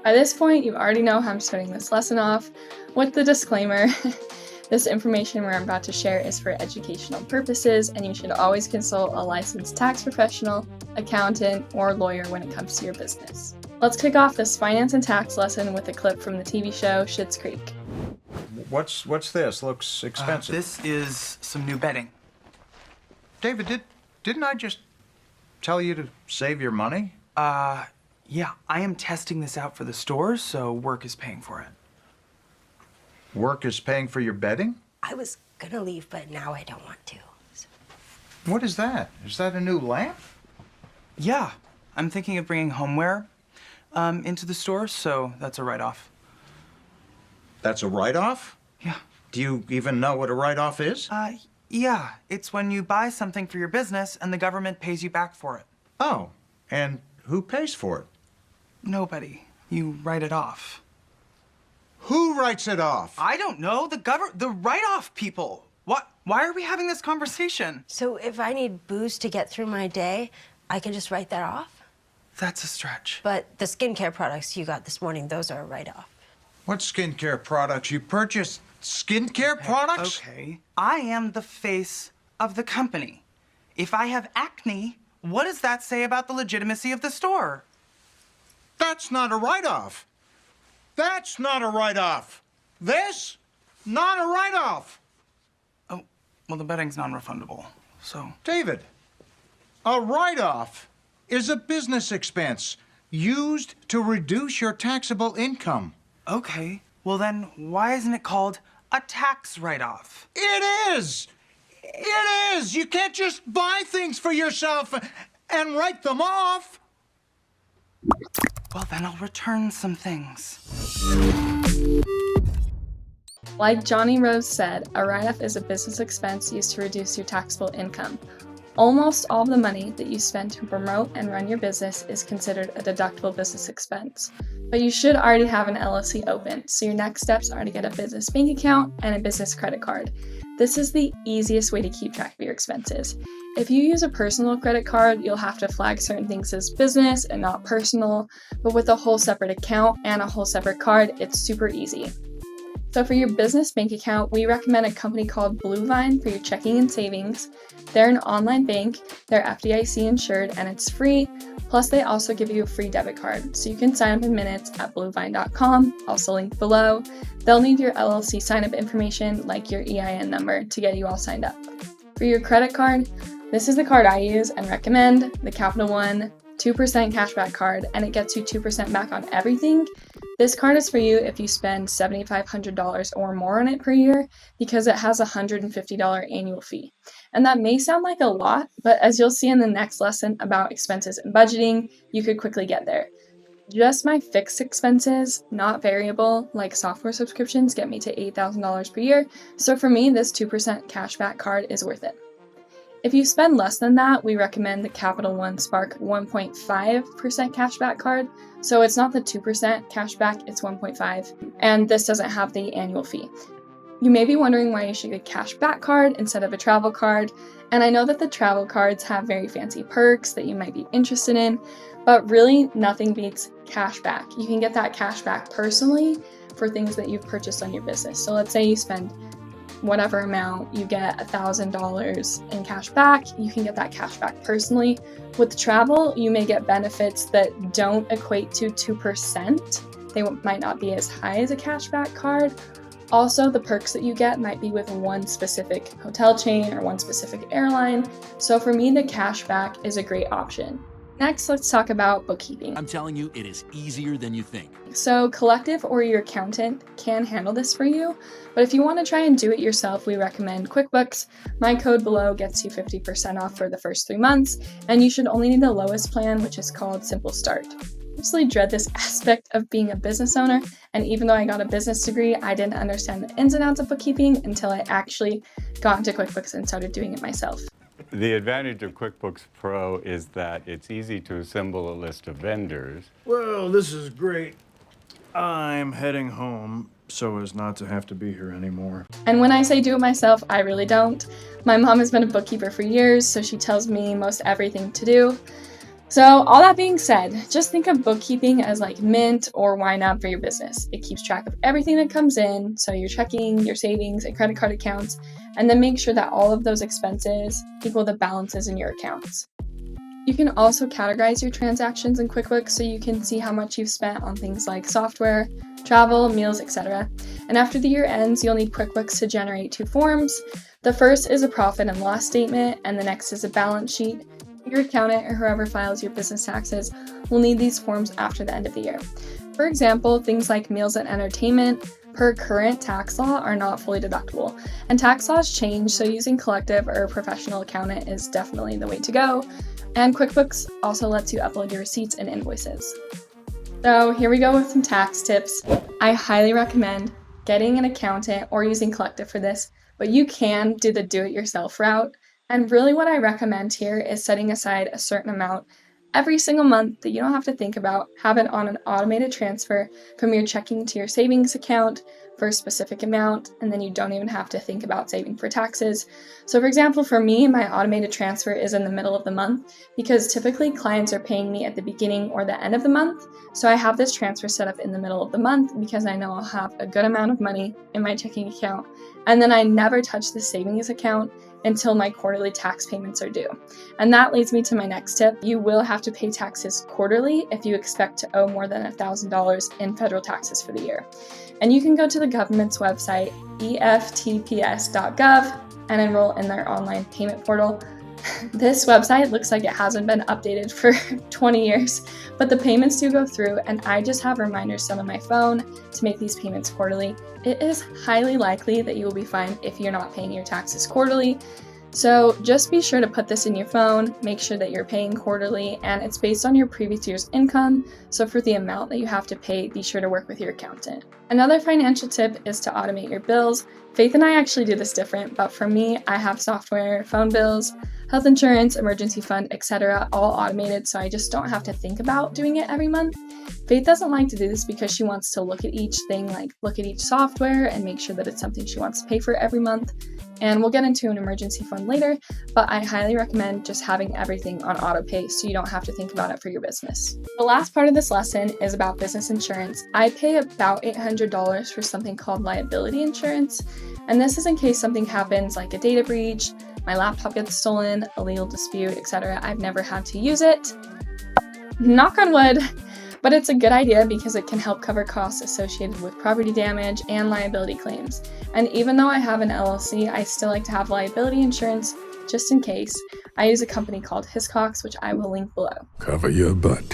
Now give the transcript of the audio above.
By this point, you already know how I'm starting this lesson off with the disclaimer. This information we're about to share is for educational purposes, and you should always consult a licensed tax professional, accountant, or lawyer when it comes to your business. Let's kick off this finance and tax lesson with a clip from the TV show Schitt's Creek. What's this? Looks expensive. This is some new bedding. David, didn't I just tell you to save your money? Yeah, I am testing this out for the stores, so work is paying for it. Work is paying for your bedding? I was gonna leave, but now I don't want to. So. What is that? Is that a new lamp? Yeah, I'm thinking of bringing homeware into the store, so that's a write-off. That's a write-off? Yeah. Do you even know what a write-off is? Yeah, it's when you buy something for your business and the government pays you back for it. Oh, and who pays for it? Nobody. You write it off. Who writes it off? I don't know. The write-off people. What? Why are we having this conversation? So if I need booze to get through my day, I can just write that off? That's a stretch. But the skincare products you got this morning, those are a write-off. What skincare products? You purchased skincare products? Okay. I am the face of the company. If I have acne, what does that say about the legitimacy of the store? That's not a write-off. That's not a write-off. This? Not a write-off. Oh, well, the bedding's non-refundable, so... David, a write-off is a business expense used to reduce your taxable income. Okay, well then, why isn't it called a tax write-off? It is! It is! You can't just buy things for yourself and write them off. Well, then I'll return some things. Like Johnny Rose said, a write-off is a business expense used to reduce your taxable income. Almost all the money that you spend to promote and run your business is considered a deductible business expense. But you should already have an LLC open, so your next steps are to get a business bank account and a business credit card. This is the easiest way to keep track of your expenses. If you use a personal credit card, you'll have to flag certain things as business and not personal, but with a whole separate account and a whole separate card, it's super easy. So for your business bank account, we recommend a company called Bluevine for your checking and savings. They're an online bank, they're FDIC insured, and it's free. Plus, they also give you a free debit card, so you can sign up in minutes at bluevine.com, also linked below. They'll need your LLC sign-up information, like your EIN number, to get you all signed up. For your credit card, this is the card I use and recommend, the Capital One 2% cashback card, and it gets you 2% back on everything. This card is for you if you spend $7,500 or more on it per year because it has a $150 annual fee. And that may sound like a lot, but as you'll see in the next lesson about expenses and budgeting, you could quickly get there. Just my fixed expenses, not variable, like software subscriptions, get me to $8,000 per year. So for me, this 2% cashback card is worth it. If you spend less than that, we recommend the Capital One Spark 1.5% cashback card. So it's not the 2% cashback, it's 1.5, and this doesn't have the annual fee. You may be wondering why you should get a cashback card instead of a travel card, and I know that the travel cards have very fancy perks that you might be interested in, but really nothing beats cashback. You can get that cashback personally for things that you've purchased on your business. So let's say you spend whatever amount, you get $1,000 in cash back, you can get that cash back personally. With travel, you may get benefits that don't equate to 2%. They might not be as high as a cashback card. Also, the perks that you get might be with one specific hotel chain or one specific airline. So for me, the cashback is a great option. Next, let's talk about bookkeeping. I'm telling you, it is easier than you think. So Collective or your accountant can handle this for you, but if you want to try and do it yourself, we recommend QuickBooks. My code below gets you 50% off for the first 3 months, and you should only need the lowest plan, which is called Simple Start. I personally dread this aspect of being a business owner, and even though I got a business degree, I didn't understand the ins and outs of bookkeeping until I actually got into QuickBooks and started doing it myself. The advantage of QuickBooks Pro is that it's easy to assemble a list of vendors. Well, this is great. I'm heading home so as not to have to be here anymore. And when I say do it myself, I really don't. My mom has been a bookkeeper for years, so she tells me most everything to do. So all that being said, just think of bookkeeping as like Mint or YNAB for your business. It keeps track of everything that comes in, so your checking, your savings, and credit card accounts, and then make sure that all of those expenses equal the balances in your accounts. You can also categorize your transactions in QuickBooks so you can see how much you've spent on things like software, travel, meals, etc. And after the year ends, you'll need QuickBooks to generate 2 forms. The first is a profit and loss statement, and the next is a balance sheet. Your accountant or whoever files your business taxes will need these forms after the end of the year. For example, things like meals and entertainment per current tax law are not fully deductible, and tax laws change, so using collective or professional accountant is definitely the way to go. And QuickBooks also lets you upload your receipts and invoices. So here we go with some tax tips. I highly recommend getting an accountant or using collective for this, but you can do the do-it-yourself route. And really what I recommend here is setting aside a certain amount every single month that you don't have to think about. Have it on an automated transfer from your checking to your savings account for a specific amount, and then you don't even have to think about saving for taxes. So for example, for me, my automated transfer is in the middle of the month because typically clients are paying me at the beginning or the end of the month. So I have this transfer set up in the middle of the month because I know I'll have a good amount of money in my checking account, and then I never touch the savings account until my quarterly tax payments are due. And that leads me to my next tip. You will have to pay taxes quarterly if you expect to owe more than $1,000 in federal taxes for the year. And you can go to the government's website, eftps.gov, and enroll in their online payment portal. This website looks like it hasn't been updated for 20 years, but the payments do go through, and I just have reminders set on my phone to make these payments quarterly. It is highly likely that you will be fine if you're not paying your taxes quarterly. So just be sure to put this in your phone, make sure that you're paying quarterly, and it's based on your previous year's income. So for the amount that you have to pay, be sure to work with your accountant. Another financial tip is to automate your bills. Faith and I actually do this different, but for me, I have software, phone bills, health insurance, emergency fund, etc., all automated, so I just don't have to think about doing it every month. Faith doesn't like to do this because she wants to look at each thing, like look at each software and make sure that it's something she wants to pay for every month. And we'll get into an emergency fund later, but I highly recommend just having everything on auto pay so you don't have to think about it for your business. The last part of this lesson is about business insurance. I pay about $800 for something called liability insurance, and this is in case something happens like a data breach, my laptop gets stolen, a legal dispute, etc. I've never had to use it. Knock on wood. But it's a good idea because it can help cover costs associated with property damage and liability claims. And even though I have an LLC, I still like to have liability insurance just in case. I use a company called Hiscox, which I will link below. Cover your butt.